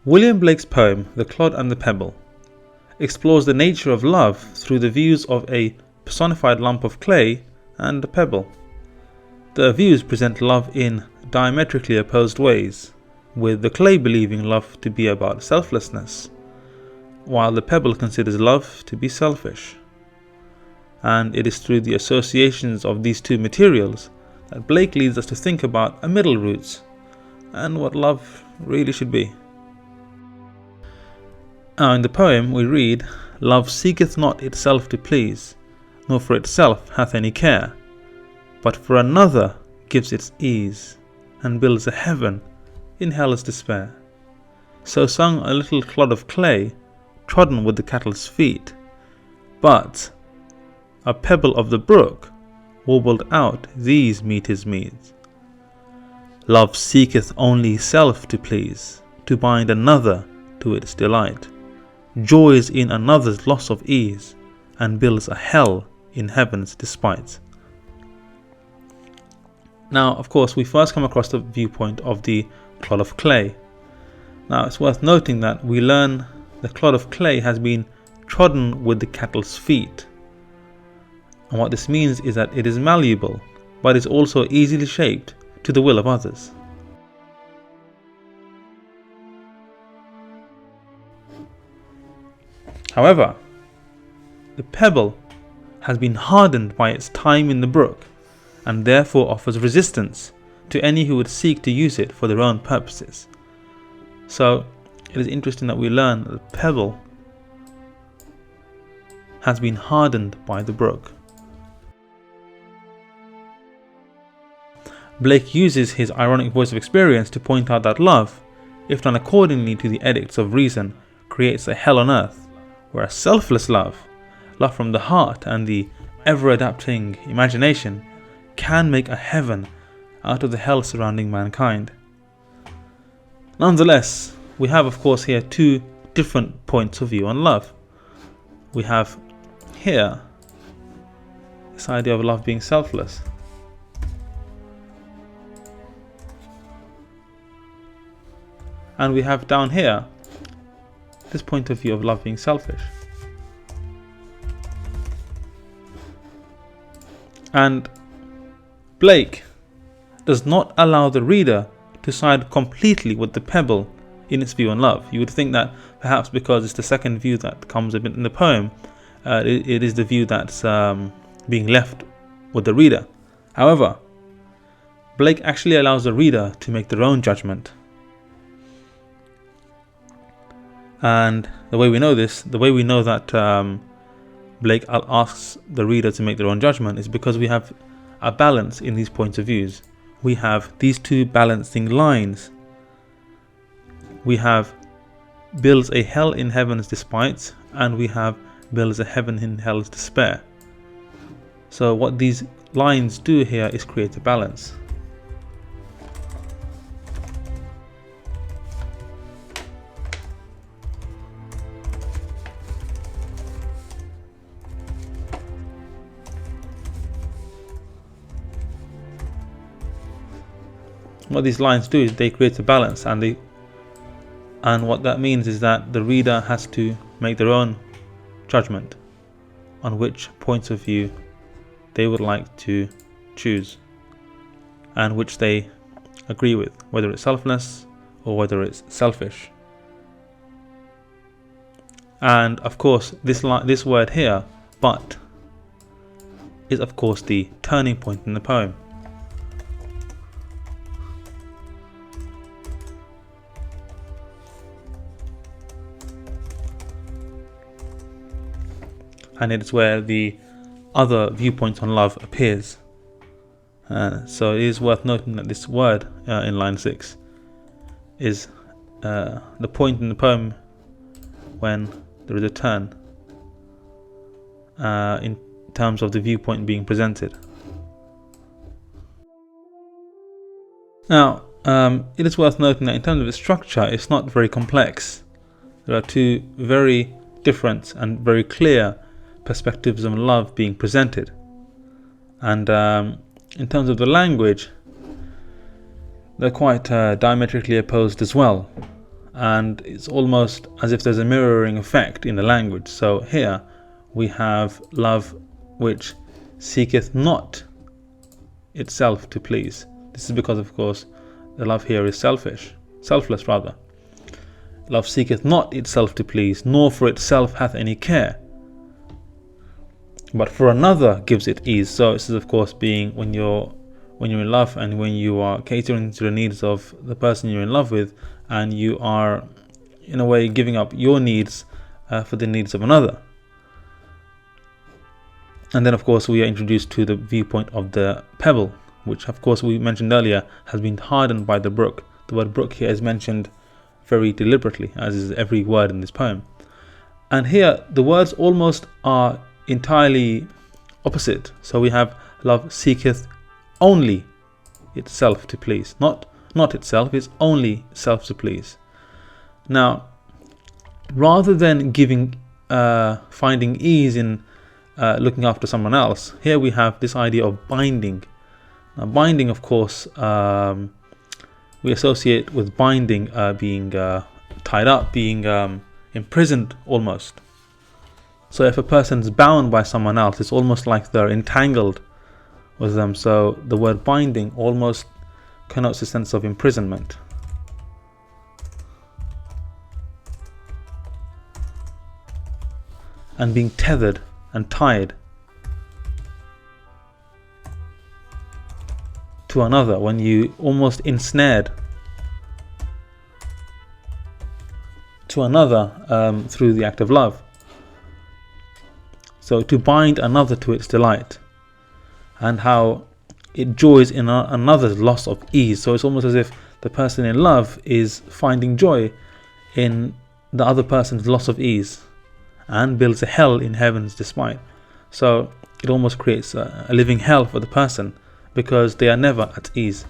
William Blake's poem, The Clod and the Pebble, explores the nature of love through the views of a personified lump of clay and a pebble. The views present love in diametrically opposed ways, with the clay believing love to be about selflessness, while the pebble considers love to be selfish. And it is through the associations of these two materials that Blake leads us to think about a middle route and what love really should be. Now in the poem we read, "Love seeketh not itself to please, nor for itself hath any care, but for another gives its ease, and builds a heaven in hell's despair." So sung a little clod of clay, trodden with the cattle's feet, but a pebble of the brook warbled out these meter's meads. Love seeketh only self to please, to bind another to its delight, joys in another's loss of ease, and builds a hell in heaven's despite. Now, of course, we first come across the viewpoint of the clod of clay. Now, it's worth noting that we learn the clod of clay has been trodden with the cattle's feet. And what this means is that it is malleable, but is also easily shaped to the will of others. However, the pebble has been hardened by its time in the brook, and therefore offers resistance to any who would seek to use it for their own purposes. So it is interesting that we learn that the pebble has been hardened by the brook. Blake uses his ironic voice of experience to point out that love, if done accordingly to the edicts of reason, creates a hell on earth, whereas selfless love, love from the heart and the ever-adapting imagination, can make a heaven out of the hell surrounding mankind. Nonetheless, we have of course here two different points of view on love. We have here this idea of love being selfless, and we have down here this point of view of love being selfish. And Blake does not allow the reader to side completely with the pebble in its view on love. You would think that perhaps because it's the second view that comes a bit in the poem, it is the view that's being left with the reader. However, Blake actually allows the reader to make their own judgment. And the way we know this, the way we know that Blake asks the reader to make their own judgment, is because we have a balance in these points of views. We have these two balancing lines. We have builds a hell in heaven's despite, and we have builds a heaven in hell's despair. So what these lines do here is create a balance. What these lines do is they create a balance, and what that means is that the reader has to make their own judgment on which points of view they would like to choose and which they agree with, whether it's selfless or whether it's selfish. And of course this word here, but, is of course the turning point in the poem. And it's where the other viewpoint on love appears. So it is worth noting that this word in line 6 is the point in the poem when there is a turn in terms of the viewpoint being presented. Now, it is worth noting that in terms of its structure, it's not very complex. There are two very different and very clear perspectives of love being presented, and in terms of the language, they're quite diametrically opposed as well. and it's almost as if there's a mirroring effect in the language. So here we have love which seeketh not itself to please. This is because, of course, the love here is selfless rather. Love seeketh not itself to please, nor for itself hath any care, but for another gives it ease. So this is, of course, being when you're in love and when you are catering to the needs of the person you're in love with, and you are in a way giving up your needs for the needs of another. And then, of course, we are introduced to the viewpoint of the pebble, which, of course, we mentioned earlier, has been hardened by the brook. The word brook here is mentioned very deliberately, as is every word in this poem. And here the words almost are entirely opposite. So we have love seeketh only itself to please, not itself, it's only self to please. Now, rather than finding ease in looking after someone else, here we have this idea of binding. Now, binding, of course, we associate with binding being tied up, being imprisoned almost. So if a person's bound by someone else, it's almost like they're entangled with them. So the word binding almost connotes a sense of imprisonment. And being tethered and tied to another, when you almost ensnared to another through the act of love. So to bind another to its delight, and how it joys in another's loss of ease. So it's almost as if the person in love is finding joy in the other person's loss of ease, and builds a hell in heaven's despite. So it almost creates a living hell for the person, because they are never at ease.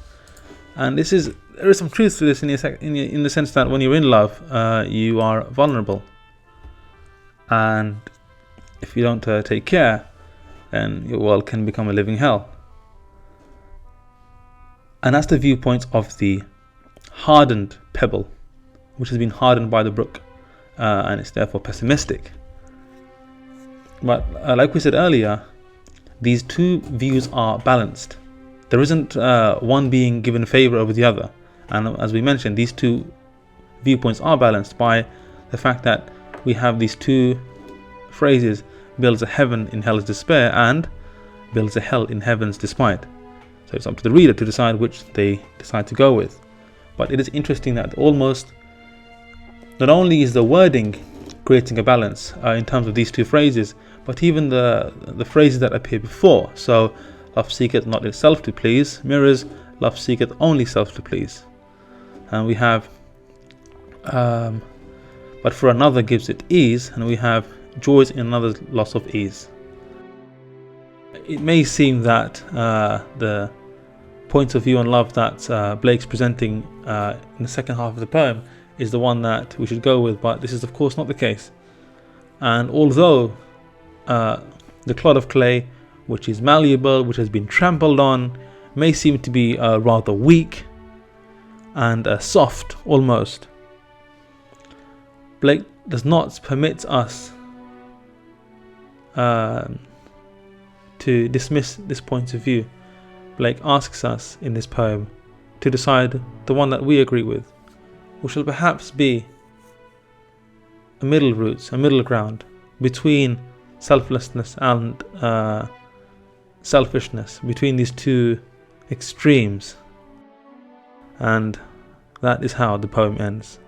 And there is some truth to this in the sense that when you're in love, you are vulnerable, and if you don't take care, then your world can become a living hell. And that's the viewpoint of the hardened pebble, which has been hardened by the brook, and it's therefore pessimistic. But like we said earlier, these two views are balanced. There isn't one being given favor over the other. And as we mentioned, these two viewpoints are balanced by the fact that we have these two phrases: builds a heaven in hell's despair, and builds a hell in heaven's despite. So it's up to the reader to decide which they decide to go with. But it is interesting that almost not only is the wording creating a balance in terms of these two phrases, but even the phrases that appear before. So love seeketh not itself to please mirrors love seeketh only self to please. And we have but for another gives it ease, and we have joys in another's loss of ease. It may seem that the point of view on love that Blake's presenting in the second half of the poem is the one that we should go with, but this is of course not the case. And although the clod of clay, which is malleable, which has been trampled on, may seem to be rather weak and soft almost, Blake does not permit us to dismiss this point of view. Blake asks us in this poem to decide the one that we agree with, which will perhaps be a middle route, a middle ground between selflessness and selfishness, between these two extremes. And that is how the poem ends.